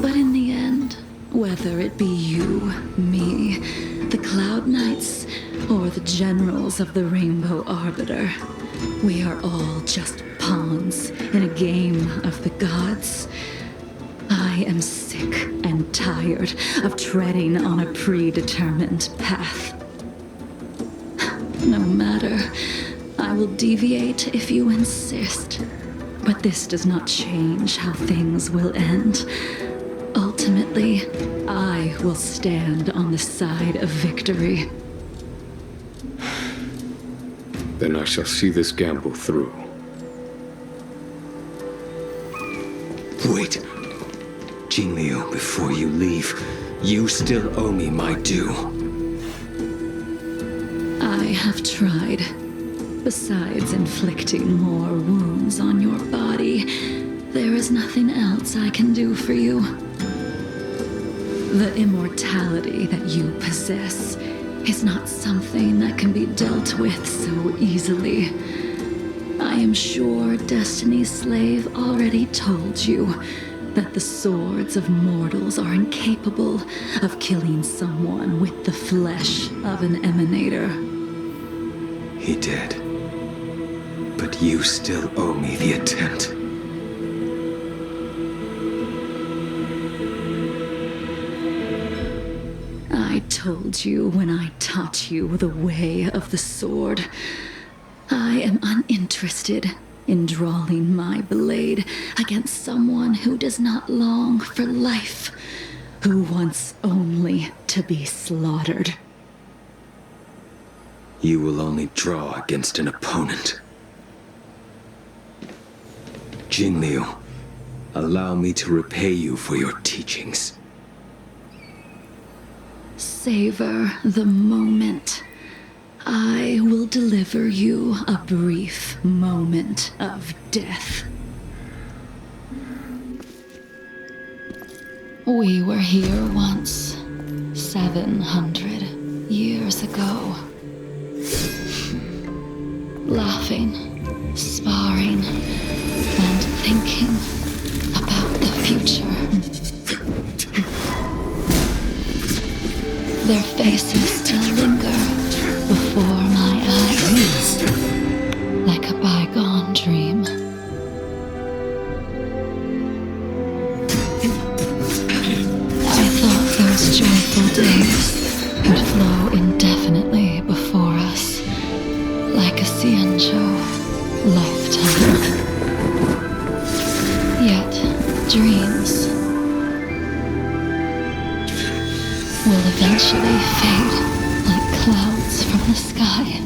But in the end, whether it be you, me, the Cloud Knights, or the generals of the Rainbow Arbiter, we are all just pawns in a game of the gods. I am sick and tired of treading on a predetermined path. No matter, I will deviate if you insist. But this does not change how things will end. Ultimately, I will stand on the side of victory. Then I shall see this gamble through. Wait. Jing Liu, before you leave, you still owe me my due. I have tried. Besides inflicting more wounds on your body, there is nothing else I can do for you. The immortality that you possess is not something that can be dealt with so easily. I am sure Destiny's Slave already told you that the swords of mortals are incapable of killing someone with the flesh of an emanator. He did. But you still owe me the attempt. I told you when I taught you the way of the sword. I am uninterested in drawing my blade against someone who does not long for life, who wants only to be slaughtered. You will only draw against an opponent. Jinliu, allow me to repay you for your teachings. Savor the moment. I will deliver you a brief moment of death. We were here once, 700 years ago. Laughing, sparring, and thinking about the future. Their faces still linger before my eyes, like a bygone dream. I thought those joyful days would flow indefinitely before us, like a Xianzhou lifetime. Yet, dreams will eventually fade like clouds from the sky.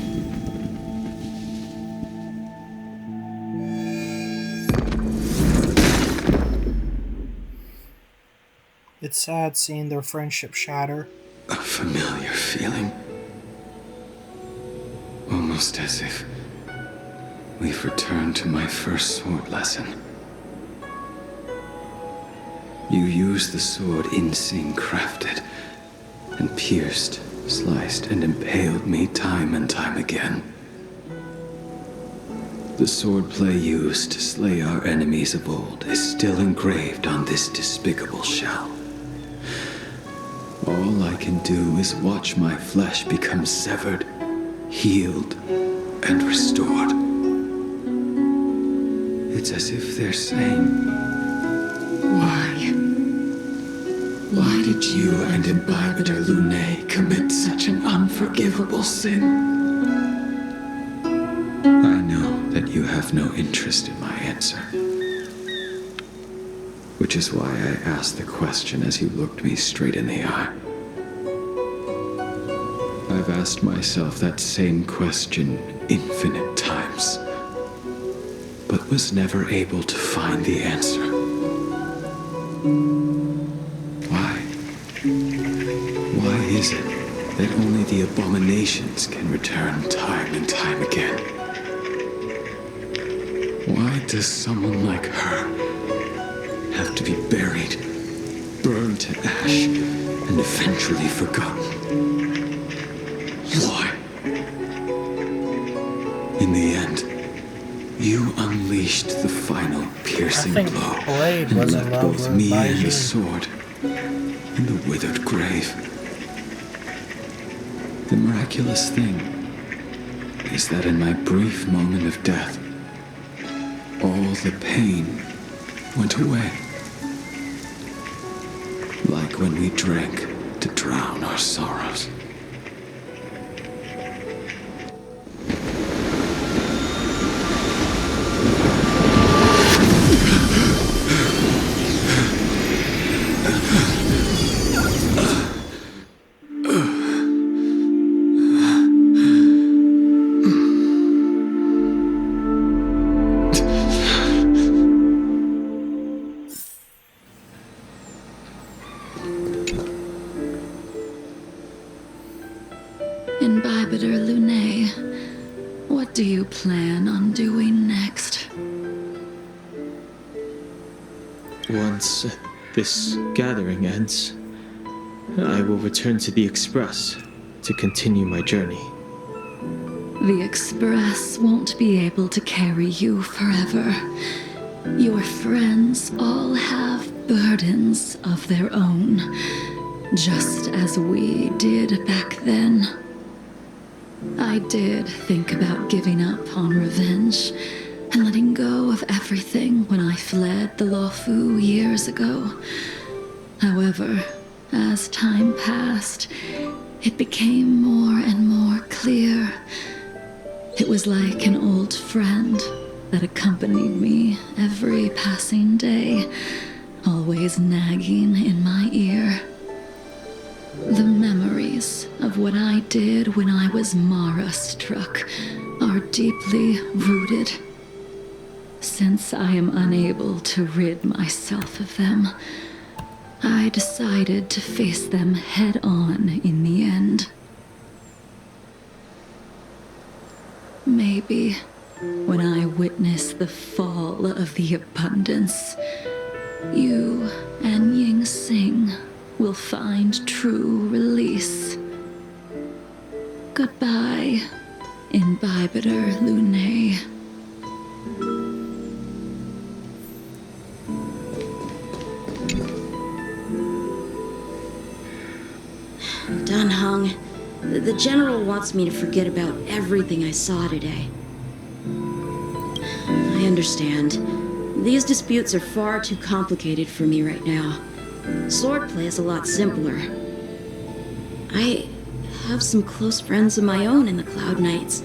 It's sad seeing their friendship shatter. A familiar feeling. Almost as if we've returned to my first sword lesson. You used the sword Insing crafted, and pierced, sliced, and impaled me time and time again. The swordplay used to slay our enemies of old is still engraved on this despicable shell. All I can do is watch my flesh become severed, healed, and restored. It's as if they're saying, Why did you and Imbibitor Lunae commit such an unforgivable sin? I know that you have no interest in my answer. Which is why I asked the question as you looked me straight in the eye. I've asked myself that same question infinite times, but was never able to find the answer. Why is it that only the abominations can return time and time again? Why does someone like her have to be buried, burned to ash, and eventually forgotten? Why? In the end, you unleashed the final piercing blow Blade and was in left love both with me and Baiju. the sword in the withered grave. The miraculous thing is that in my brief moment of death, all the pain went away. Like when we drank to drown our sorrows. Imbibitor Lunae, what do you plan on doing next? Once this gathering ends, I will return to the Express to continue my journey. The Express won't be able to carry you forever. Your friends all have burdens of their own, just as we did back then. I did think about giving up on revenge and letting go of everything when I fled the Luofu years ago. However, as time passed, it became more and more clear. It was like an old friend that accompanied me every passing day, always nagging in my ear. The memories of what I did when I was Mara-struck are deeply rooted. Since I am unable to rid myself of them, I decided to face them head-on in the end. Maybe when I witness the fall of the abundance, you and Ying Sing will find true release. Goodbye, Imbibiter Lunae. Dan Heng, the General wants me to forget about everything I saw today. I understand. These disputes are far too complicated for me right now. Swordplay is a lot simpler. I have some close friends of my own in the Cloud Knights.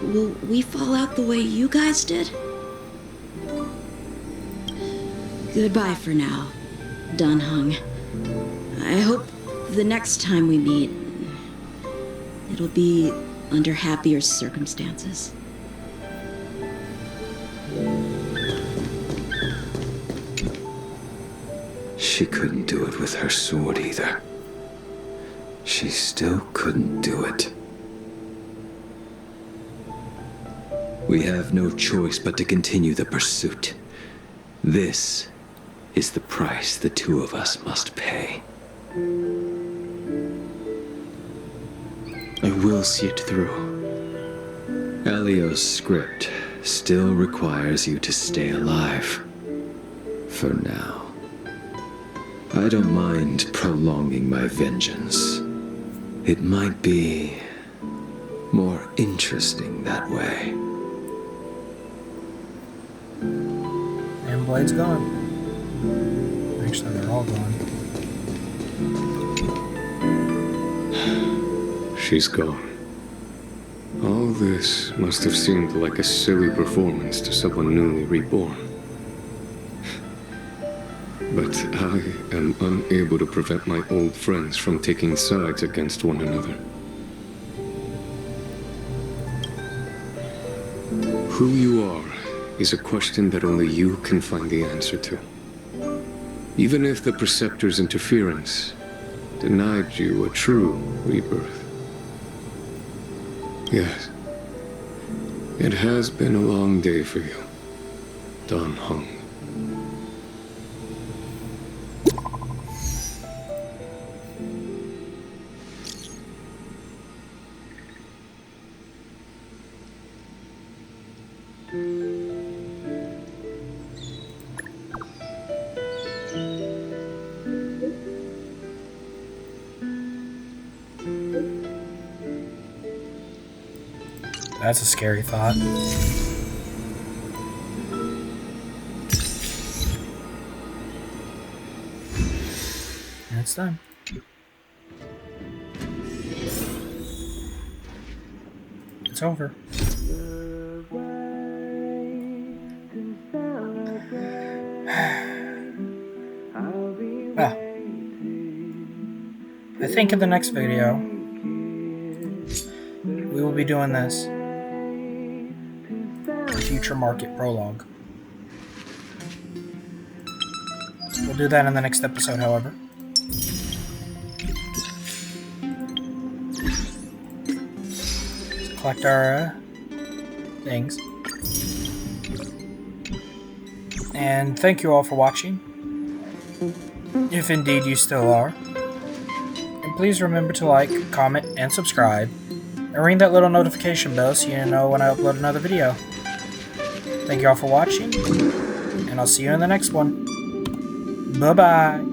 Will we fall out the way you guys did? Goodbye for now, Dan Heng. I hope the next time we meet, it'll be under happier circumstances. She couldn't do it with her sword either. She still couldn't do it. We have no choice but to continue the pursuit. This is the price the two of us must pay. I will see it through. Elio's script still requires you to stay alive. For now. I don't mind prolonging my vengeance. It might be more interesting that way. And Blade's gone. Actually, they're all gone. She's gone. All this must have seemed like a silly performance to someone newly reborn. But I am unable to prevent my old friends from taking sides against one another. Who you are is a question that only you can find the answer to. Even if the Preceptor's interference denied you a true rebirth. Yes, it has been a long day for you, Dan Heng. That's a scary thought. And it's done. It's over. Well, I think in the next video, we will be doing this. Future Market Prologue. We'll do that in the next episode, however. Let's collect our things. And thank you all for watching. If indeed you still are. And please remember to like, comment, and subscribe. And ring that little notification bell so you know when I upload another video. Thank you all for watching, and I'll see you in the next one. Bye-bye.